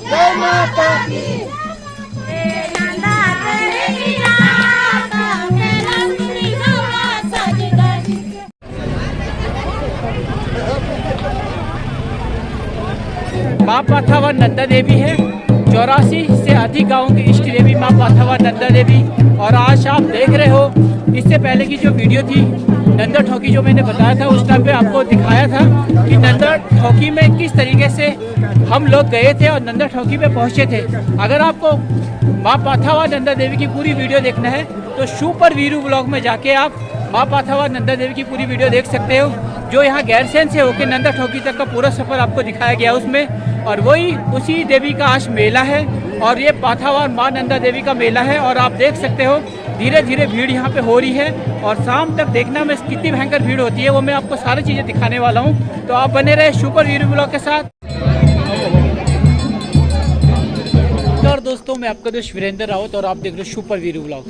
जय माता की। माँ पाथावा नंदा देवी है। 84 से अधिक गाँव की इष्ट देवी माँ पाथावा नंदा देवी। और आज आप देख रहे हो, इससे पहले की जो वीडियो थी नंदा ठोकी जो मैंने बताया था, उस टाइम पे आपको दिखाया था कि नंदा ठोकी में किस तरीके से हम लोग गए थे और नंदा ठोकी पे पहुँचे थे। अगर आपको माँ पाथावा नंदा देवी की पूरी वीडियो देखना है तो सुपर वीरू ब्लॉग में जाके आप माँ पाथावा नंदा देवी की पूरी वीडियो देख सकते हो, जो यहाँ गैरसैंण से होकर नंदा ठोकी तक का पूरा सफ़र आपको दिखाया गया उसमें। और वही उसी देवी का आज मेला है और ये पाथावा माँ नंदा देवी का मेला है। और आप देख सकते हो धीरे धीरे भीड़ यहाँ पे हो रही है और शाम तक देखना में कितनी भयंकर भीड़ होती है वो मैं आपको सारी चीज़ें दिखाने वाला हूँ। तो आप बने रहे सुपर वीरू ब्लॉग के साथ। और दोस्तों मैं आपका दोस्त वीरेंद्र रावत और आप देख रहे हो सुपर वीरू ब्लॉग।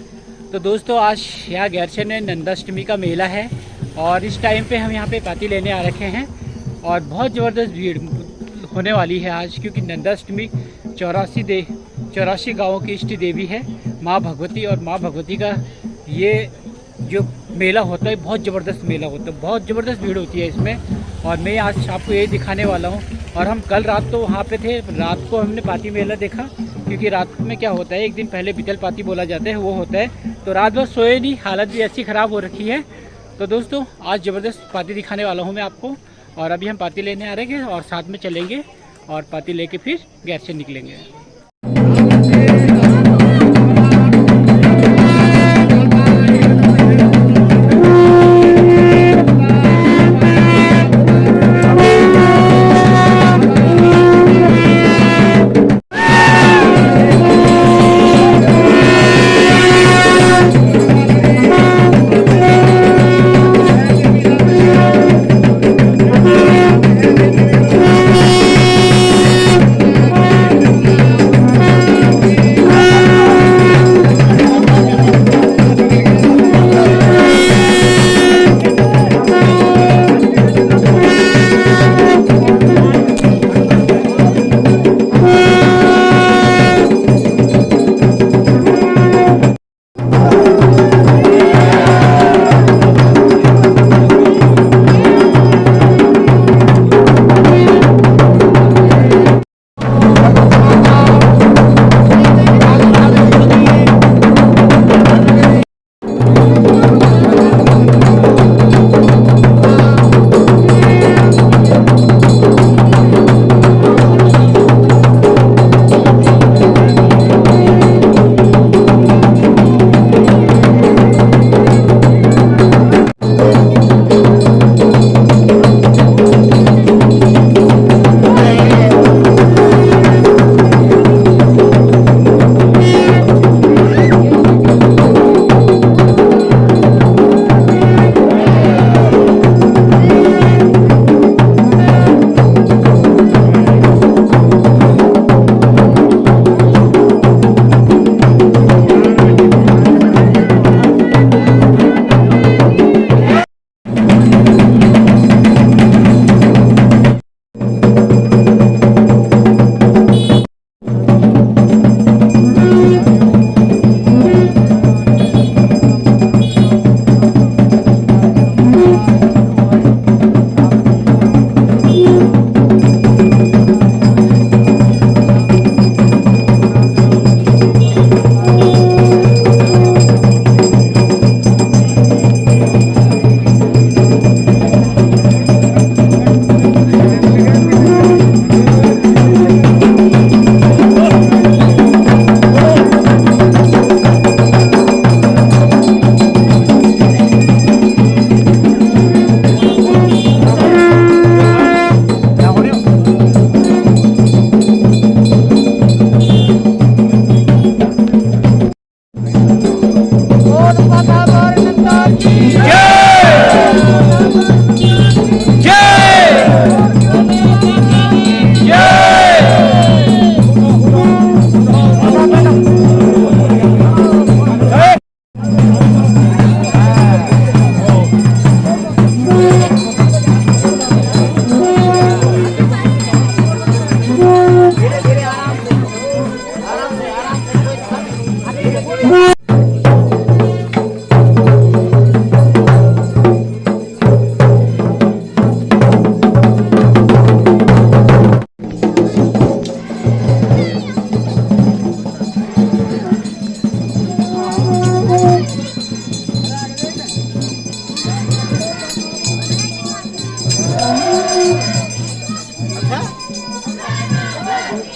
तो दोस्तों आज यहाँ गैरसैंण में नंदाष्टमी का मेला है और इस टाइम पे हम यहाँ पे पाती लेने आ रखे हैं और बहुत ज़बरदस्त भीड़ होने वाली है आज, क्योंकि नंदाष्टमी 84 गाँवों की इष्ट देवी है माँ भगवती। और माँ भगवती का ये जो मेला होता है बहुत ज़बरदस्त मेला होता है, बहुत ज़बरदस्त भीड़ होती है इसमें। और मैं आज आपको ये दिखाने वाला हूँ। और हम कल रात तो वहाँ पे थे, रात को हमने पाती मेला देखा, क्योंकि रात में क्या होता है एक दिन पहले बीतल पाती बोला जाता है वो होता है। तो रात भर सोए नहीं, हालत भी ऐसी ख़राब हो रखी है। तो दोस्तों आज ज़बरदस्त पाती दिखाने वाला हूँ मैं आपको। और अभी हम पाती लेने आ रहे हैं और साथ में चलेंगे और पाती लेके फिर गैरसैंण निकलेंगे।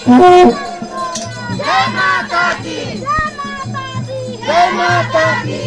माता की, जय माता की।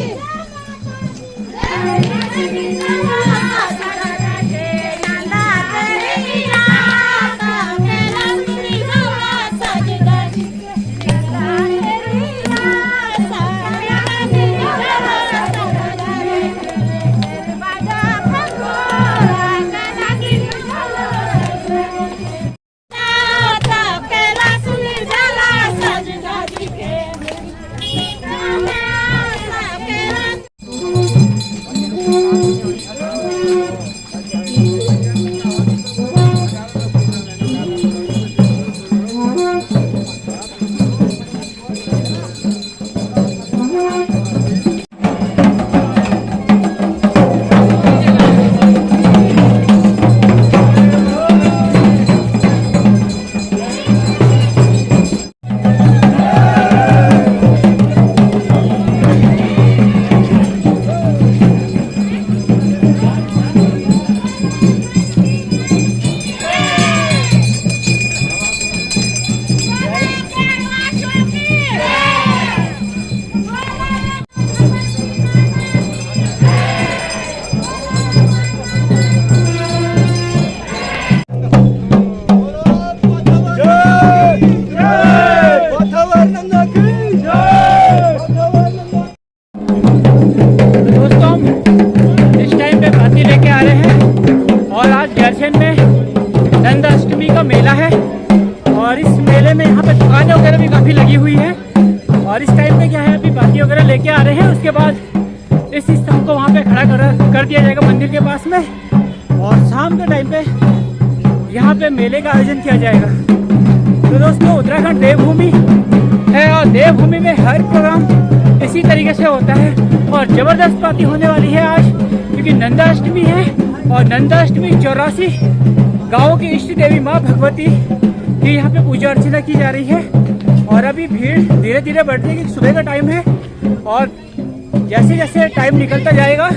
नंदाष्टमी का मेला है और इस मेले में यहाँ पे दुकानें वगैरह भी काफ़ी लगी हुई है। और इस टाइम पे क्या है, अभी बाती वगैरह लेके आ रहे हैं। उसके बाद इस सिस्टम को वहाँ पे खड़ा कर दिया जाएगा मंदिर के पास में, और शाम के टाइम पे यहाँ पे मेले का आयोजन किया जाएगा। तो दोस्तों, उत्तराखंड देवभूमि है और देवभूमि में हर प्रोग्राम इसी तरीके से होता है और ज़बरदस्त बाती होने वाली है आज, क्योंकि नंदाष्टमी है और नंदाष्टमी 84 गाँव की इष्ट देवी माँ भगवती की यहाँ पे पूजा अर्चना की जा रही है। और अभी भीड़ धीरे धीरे बढ़ती है क्योंकि सुबह का टाइम है और जैसे जैसे टाइम निकलता जाएगा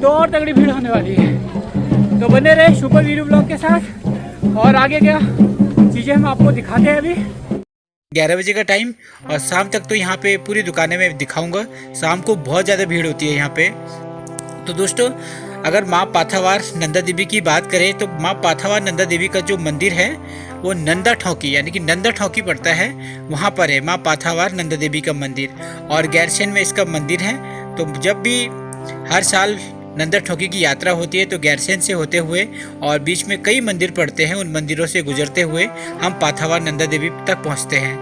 तो और तगड़ी भीड़ होने वाली है। तो बने रहे सुपर वीडियो ब्लॉग के साथ और आगे क्या चीज़ें हम आपको दिखाते हैं। अभी 11 बजे का टाइम और शाम तक तो यहाँ पे पूरी दुकानें मैं दिखाऊंगा। शाम को बहुत ज़्यादा भीड़ होती है यहाँ पे। तो दोस्तों, अगर माँ पाथावार नंदा देवी की बात करें तो माँ पाथावार नंदा देवी का जो मंदिर है वो नंदा ठौकी यानी कि नंदा ठौकी पड़ता है, वहाँ पर है माँ पाथावार नंदा देवी का मंदिर और गैरसैंण में इसका मंदिर है। तो जब भी हर साल नंदा ठौकी की यात्रा होती है तो गैरसैंण से होते हुए और बीच में कई मंदिर पड़ते हैं, उन मंदिरों से गुजरते हुए हम पाथावार नंदा देवी तक पहुँचते हैं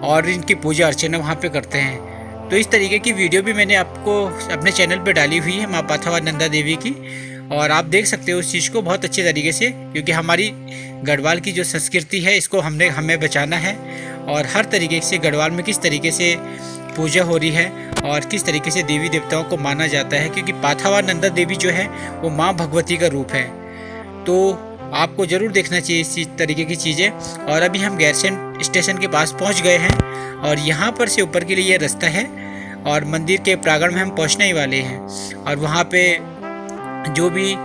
और इनकी पूजा अर्चना वहाँ पे करते हैं। तो इस तरीके की वीडियो भी मैंने आपको अपने चैनल पे डाली हुई है माँ पाथावार नंदा देवी की, और आप देख सकते हो उस चीज़ को बहुत अच्छे तरीके से, क्योंकि हमारी गढ़वाल की जो संस्कृति है इसको हमें बचाना है और हर तरीके से गढ़वाल में किस तरीके से पूजा हो रही है और किस तरीके से देवी देवताओं को माना जाता है, क्योंकि पाथावार नंदा देवी जो है वो माँ भगवती का रूप है। तो आपको ज़रूर देखना चाहिए इस तरीके की चीज़ें। और अभी हम गैरसैंण स्टेशन के पास पहुंच गए हैं और यहाँ पर से ऊपर के लिए ये रास्ता है और मंदिर के प्रांगण में हम पहुंचने ही वाले हैं। और वहाँ पे जो भी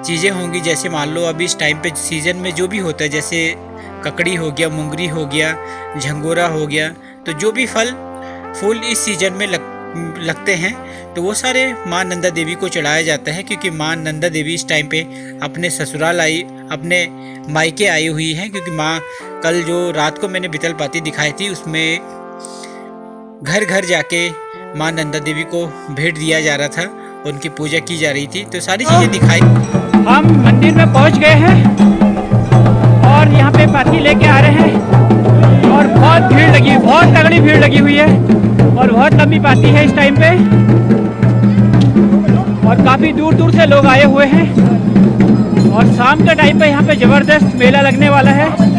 चीज़ें होंगी, जैसे मान लो अभी इस टाइम पे सीज़न में जो भी होता है, जैसे ककड़ी हो गया, मुंगरी हो गया, झंगोरा हो गया, तो जो भी फल फूल इस सीज़न में लगते हैं तो वो सारे माँ नंदा देवी को चढ़ाया जाता है, क्योंकि माँ नंदा देवी इस टाइम पे अपने ससुराल अपने मायके आई हुई हैं। क्योंकि माँ कल जो रात को मैंने बितल पाती दिखाई थी उसमें घर घर जाके माँ नंदा देवी को भेंट दिया जा रहा था, उनकी पूजा की जा रही थी, तो सारी चीज़ें दिखाई। हम मंदिर में पहुंच गए हैं और यहाँ पे पाती लेके आ रहे हैं और बहुत भीड़ लगी, बहुत तगड़ी भीड़ लगी हुई है और बहुत लंबी पाती है इस टाइम पे और काफ़ी दूर दूर से लोग आए हुए हैं। और शाम के टाइम पे यहाँ पे ज़बरदस्त मेला लगने वाला है।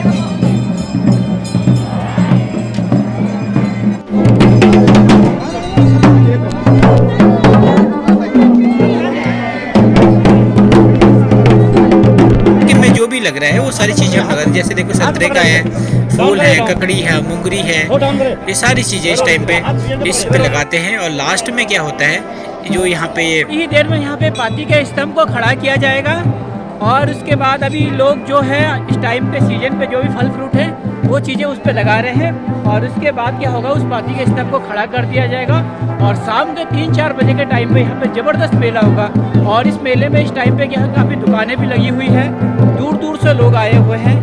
जो भी लग रहा है वो सारी चीज़ें हम लगा, जैसे देखो संतरे का है, फूल है, ककड़ी है, मुंगरी है, ये सारी चीज़ें इस टाइम पे इस पे लगाते हैं। और लास्ट में क्या होता है, जो यहाँ पे ये देर में यहाँ पे पाती के स्तंभ को खड़ा किया जाएगा और उसके बाद अभी लोग जो है इस टाइम पे सीजन पे जो भी फल फ्रूट है वो चीज़ें उस पर लगा रहे हैं। और उसके बाद क्या होगा, उस पाती के स्तंभ को खड़ा कर दिया जाएगा और शाम के 3-4 बजे के टाइम पे यहाँ पे ज़बरदस्त मेला होगा। और इस मेले में इस टाइम पे क्या है, काफ़ी दुकानें भी लगी हुई हैं, दूर दूर से लोग आए हुए हैं।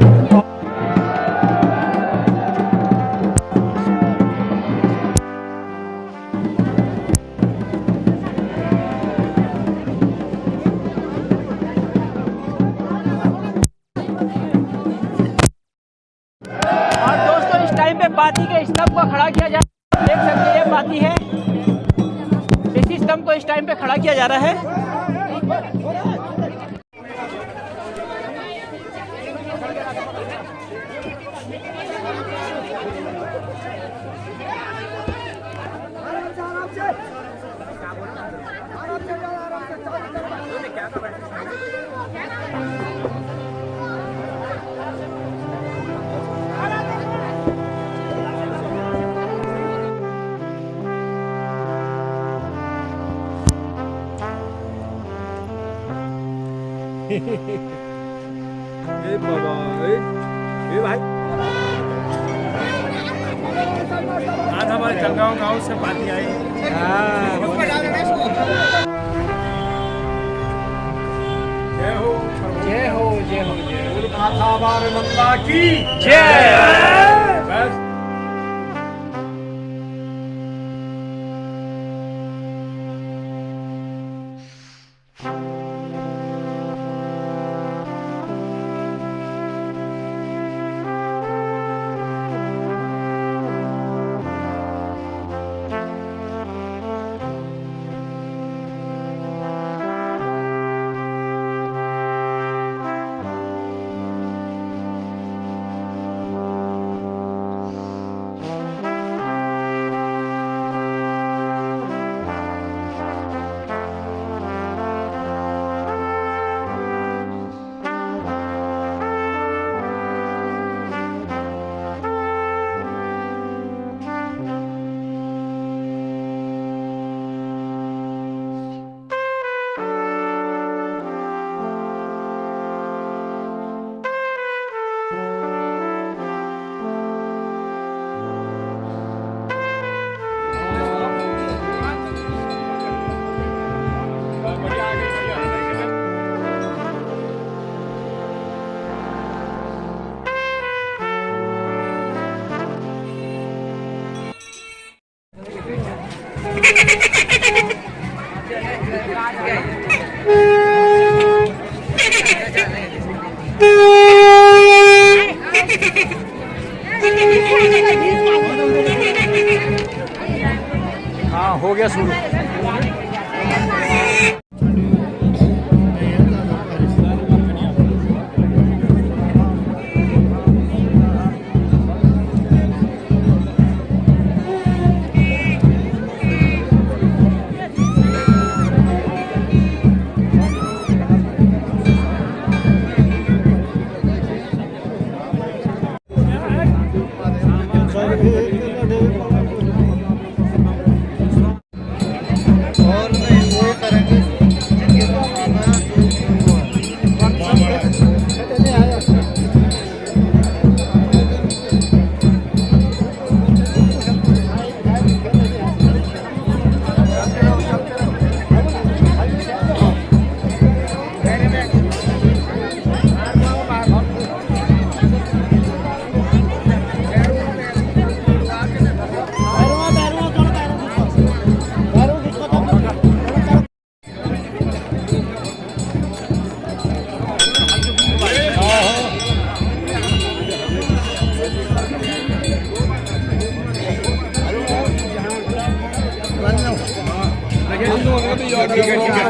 पाती के स्तंभ को खड़ा किया जा रहा है, देख सकते हैं ये पाती है, इसी स्तंभ को इस टाइम पे खड़ा किया जा रहा है। बाबा भाई आज हमारे जलगांव गांव से पार्टी आई। जय हो जय हो जय हो जय हो, माता बार मंदा की जय। बस हाँ हो गया शुरू।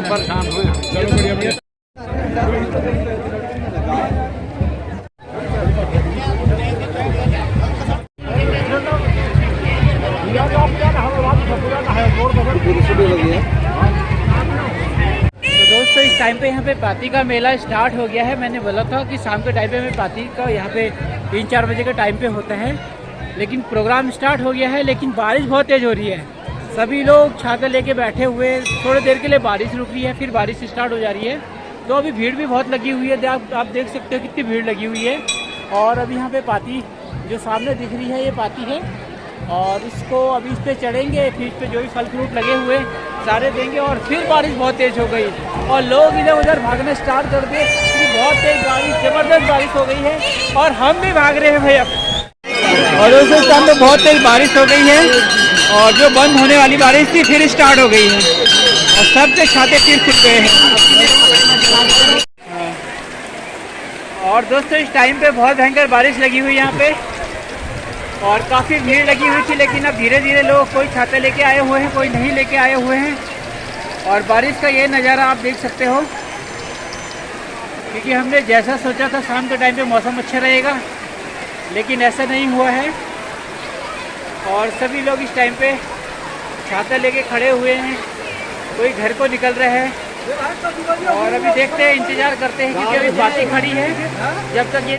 परेशान हो चलो बढ़िया बढ़िया। तो दोस्तों इस टाइम पे यहाँ पे पाती का मेला स्टार्ट हो गया है। मैंने बोला था कि शाम के टाइम पे हमें पाती का यहाँ पे 3-4 बजे के टाइम पे होता है, लेकिन प्रोग्राम स्टार्ट हो गया है। लेकिन बारिश बहुत तेज़ हो रही है, सभी लोग छाता लेके बैठे हुए, थोड़ी देर के लिए बारिश रुक रही है, फिर बारिश स्टार्ट हो जा रही है। तो अभी भीड़ भी बहुत लगी हुई है, आप देख सकते हो कितनी भीड़ लगी हुई है। और अभी यहाँ पे पाती जो सामने दिख रही है ये पाती है, और इसको अभी इस पे चढ़ेंगे, फिर इस पे जो भी फल फ्रूट लगे हुए सारे देंगे। और फिर बारिश बहुत तेज़ हो गई और लोग इधर उधर भागना स्टार्ट कर दिए क्योंकि बहुत तेज़ बारिश, ज़बरदस्त बारिश हो गई है और हम भी भाग रहे हैं भैया। और दोस्तों इस टाइम पे बहुत तेज़ बारिश हो गई है और जो बंद होने वाली बारिश थी फिर स्टार्ट हो गई है और सबके छाते फिर खुल गए हैं। और दोस्तों इस टाइम पे बहुत भयंकर बारिश लगी हुई है यहाँ पे और काफ़ी भीड़ लगी हुई थी, लेकिन अब धीरे धीरे लोग कोई छाते लेके आए हुए हैं, कोई नहीं लेके आए हुए हैं। और बारिश का ये नज़ारा आप देख सकते हो, क्योंकि हमने जैसा सोचा था शाम के टाइम पे मौसम अच्छा रहेगा, लेकिन ऐसा नहीं हुआ है। और सभी लोग इस टाइम पे छाता लेके खड़े हुए हैं, कोई घर को निकल रहे हैं। और अभी देखते हैं, इंतज़ार करते हैं, क्योंकि अभी बातें खड़ी है जब तक ये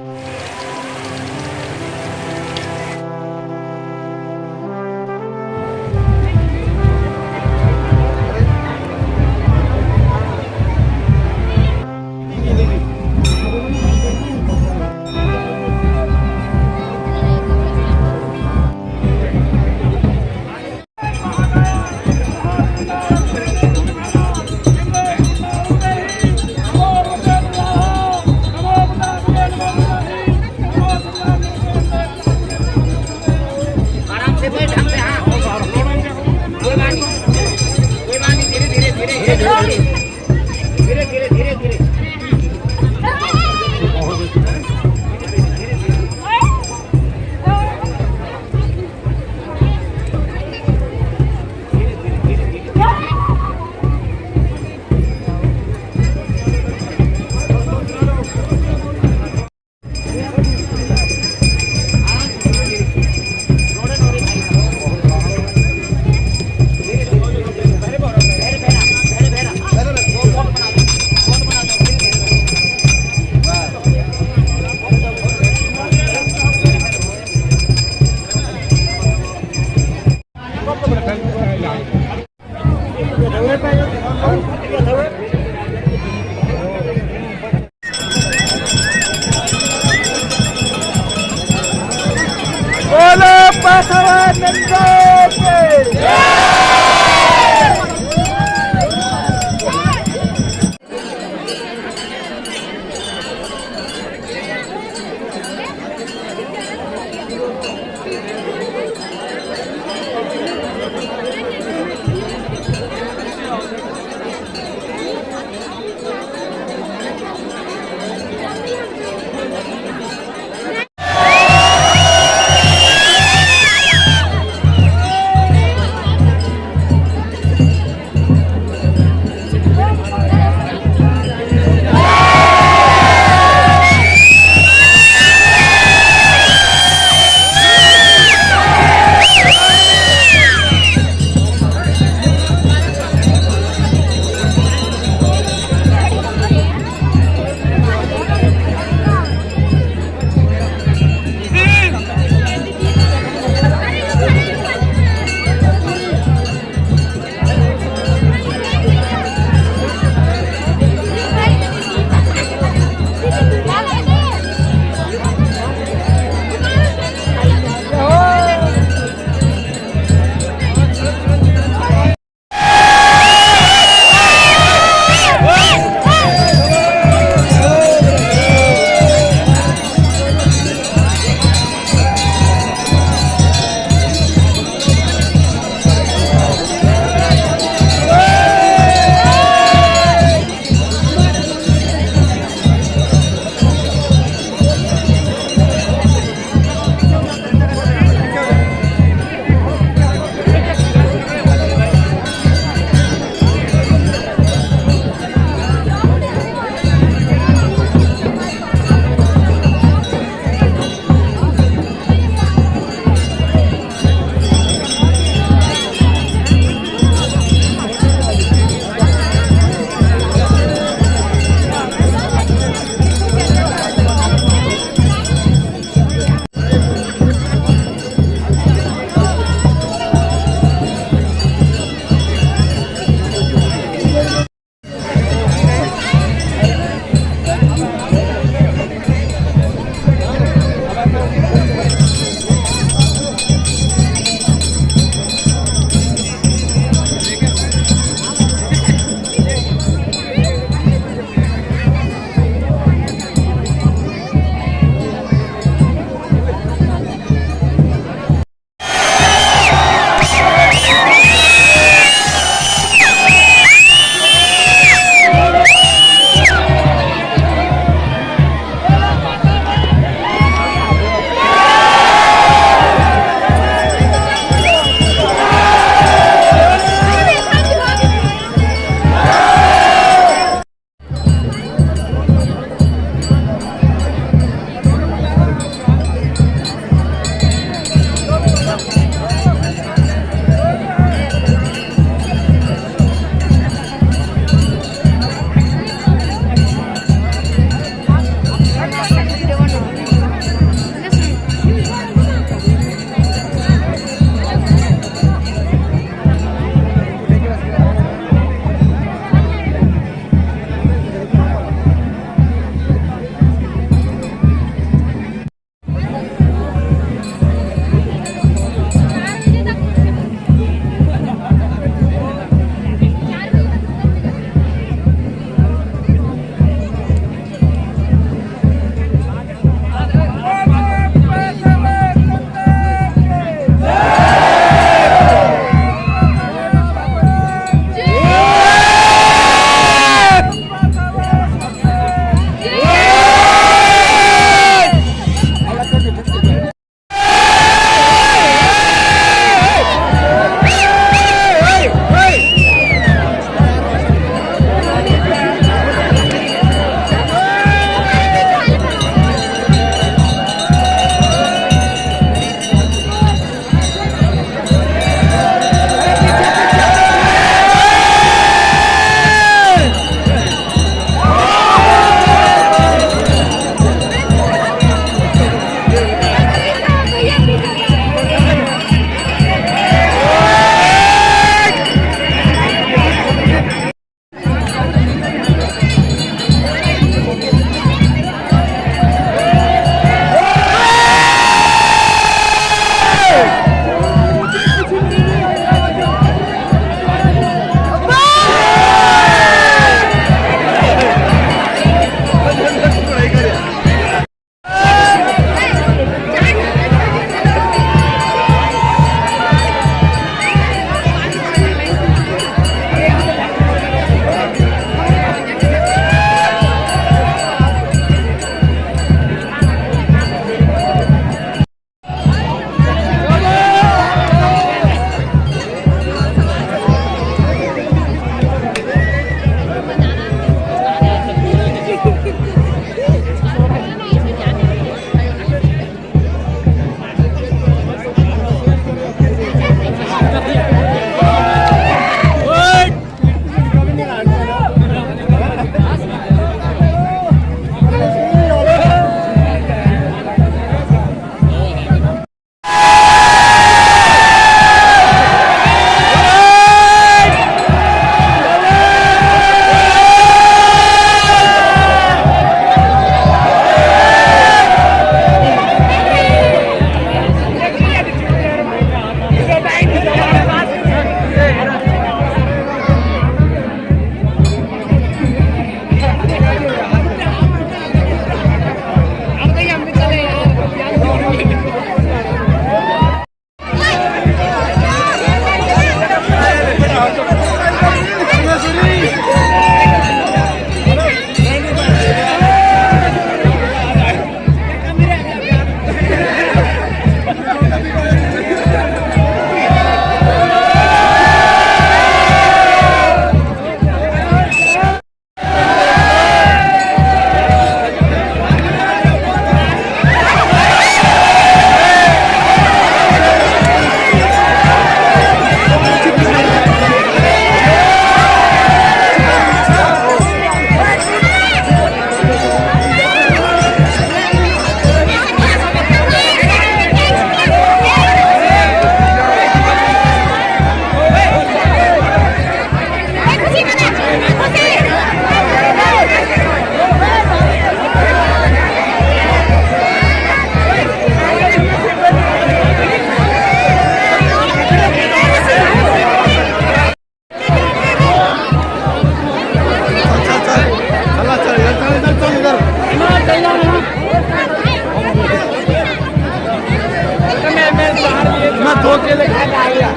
केले खाता आ गया,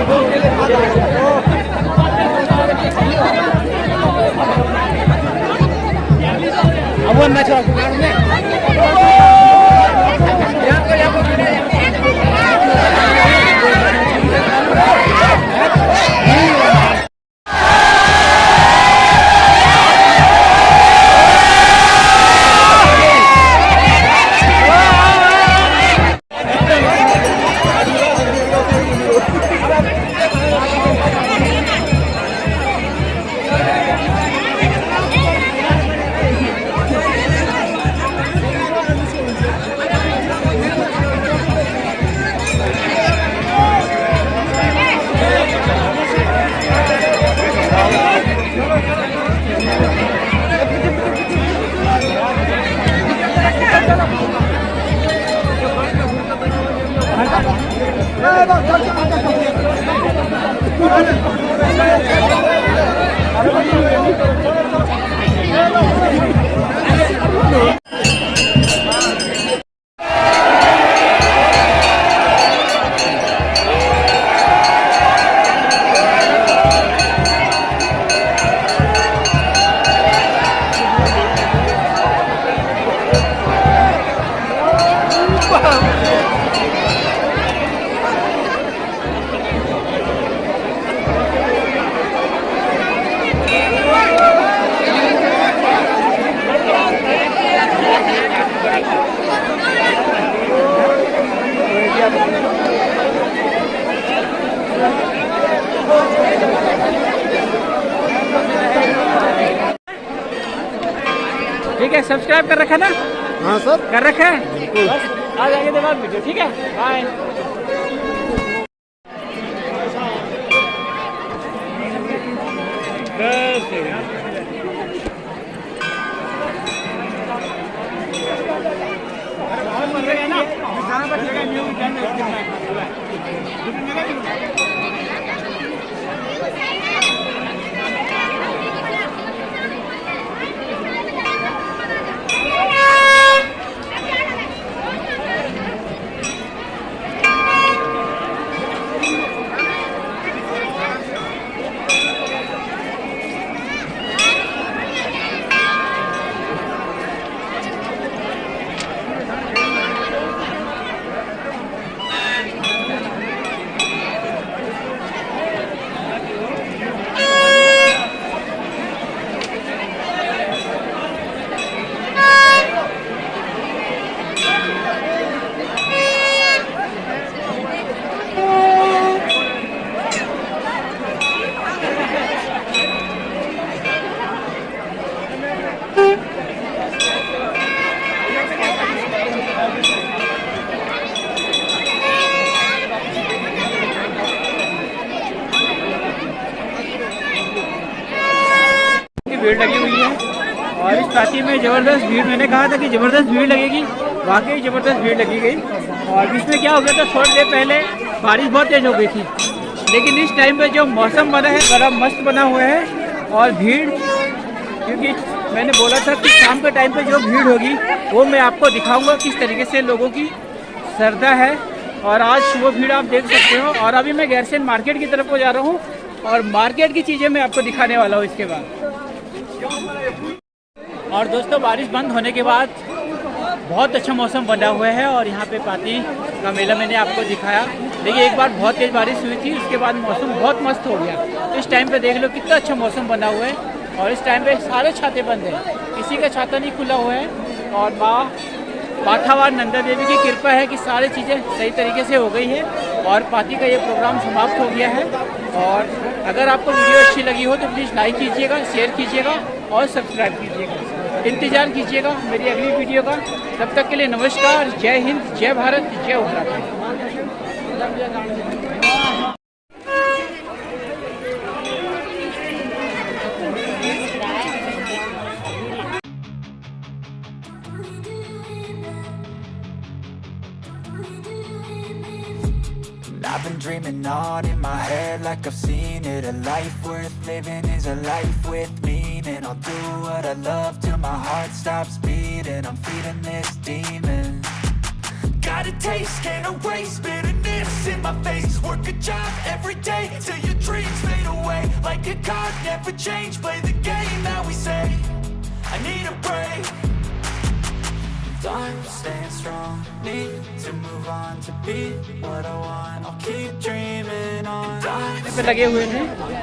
दो केले खाता आ गया। अब वो मैच ठीक है, सब्सक्राइब कर रखा ना? हाँ सर, कर रखा है। बस आ जाएंगे तो बाद वीडियो, ठीक है, बाय। भीड़ लगी हुई है और इस पार्टी में ज़बरदस्त भीड़, मैंने कहा था कि ज़बरदस्त भीड़ लगेगी, वाकई ज़बरदस्त भीड़ लगी गई। और इसमें क्या हो गया था, थोड़ी देर पहले बारिश बहुत तेज़ हो गई थी, लेकिन इस टाइम पे जो मौसम बना है बड़ा मस्त बना हुआ है। और भीड़, क्योंकि मैंने बोला था कि शाम के टाइम पे जो भीड़ होगी वो मैं आपको दिखाऊंगा किस तरीके से लोगों की श्रद्धा है। और आज वो भीड़ आप देख सकते हो। और अभी मैं गैरसैंण मार्केट की तरफ को जा रहा हूँ और मार्केट की चीज़ें मैं आपको दिखाने वाला हूँ इसके बाद। और दोस्तों, बारिश बंद होने के बाद बहुत अच्छा मौसम बना हुआ है और यहाँ पे पाती का मेला मैंने आपको दिखाया। देखिए, एक बार बहुत तेज़ बारिश हुई थी, उसके बाद मौसम बहुत मस्त हो गया। तो इस टाइम पे देख लो कितना अच्छा मौसम बना हुआ है। और इस टाइम पे सारे छाते बंद हैं, किसी का छाता नहीं खुला हुआ है। और माँ माथावार नंदा देवी की कृपा है कि सारी चीज़ें सही तरीके से हो गई है और पार्टी का ये प्रोग्राम समाप्त हो गया है। और अगर आपको वीडियो अच्छी लगी हो तो प्लीज़ लाइक कीजिएगा, शेयर कीजिएगा और सब्सक्राइब कीजिएगा। इंतज़ार कीजिएगा मेरी अगली वीडियो का। तब तक के लिए नमस्कार, जय हिंद, जय भारत, जय Uttarakhand. I've been dreaming on in my head like I've seen it. A life worth living is a life with meaning. I'll do what I love till my heart stops beating. I'm feeding this demon. Got a taste, can't erase bitterness. my face, work a job every day till your dreams fade away. Like a card, never change, play the game that we say. I need a break. I'm staying strong, need to move on to be what I want. I'll keep dreaming on. पे लगे हुए थे,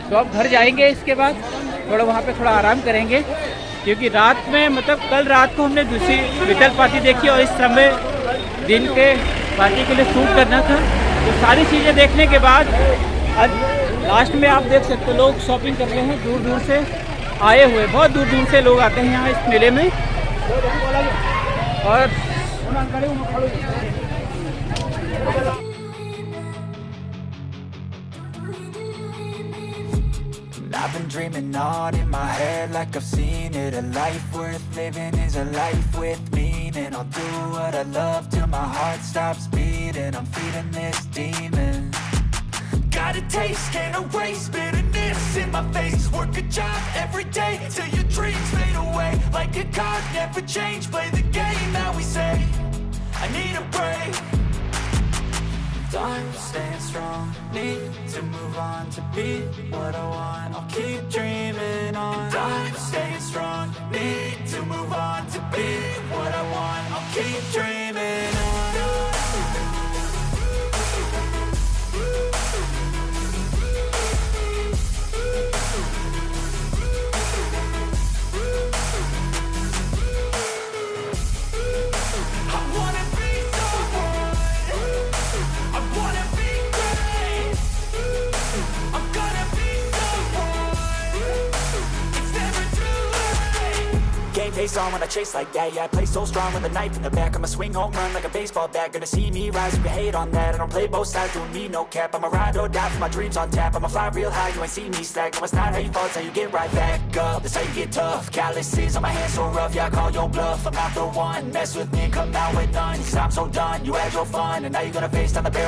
तो अब घर जाएंगे। इसके बाद थोड़ा वहाँ पे थोड़ा आराम करेंगे, क्योंकि रात में मतलब कल रात को हमने दूसरी विटल पार्टी देखी और इस समय दिन के पार्टी के लिए शूट करना था। तो सारी चीज़ें देखने के बाद आज लास्ट में आप देख सकते हो लोग शॉपिंग कर रहे हैं, दूर दूर से आए हुए, बहुत दूर दूर से लोग आते हैं यहाँ इस मेले में। और I've been dreaming on in my head like I've seen it. A life worth living is a life with meaning. I'll do what I love till my heart stops beating. I'm feeding this demon. Got a taste, can't erase bitterness in my face. Work a job every day till your dreams fade away. Like a card, never change, play the game that we say. I need a break. I'm staying strong, need to move on to be what I want. I'll keep dreaming on. I'm staying strong, need to move on to be what I want. I'll keep dreaming on. Face on when I chase like that. Yeah, I play so strong with a knife in the back. I'ma swing home run like a baseball bat. Gonna see me rise, you can hate on that. I don't play both sides, doing me no cap. I'ma ride or die for my dreams on tap. I'ma fly real high, you ain't see me slack. No, it's not how you fall, it's how you get right back up. That's how you get tough. Calluses on my hands so rough, yeah, I call your bluff. I'm not the one, mess with me, come out with none. Cause I'm so done, you had your fun, and now you're gonna face down the barrel.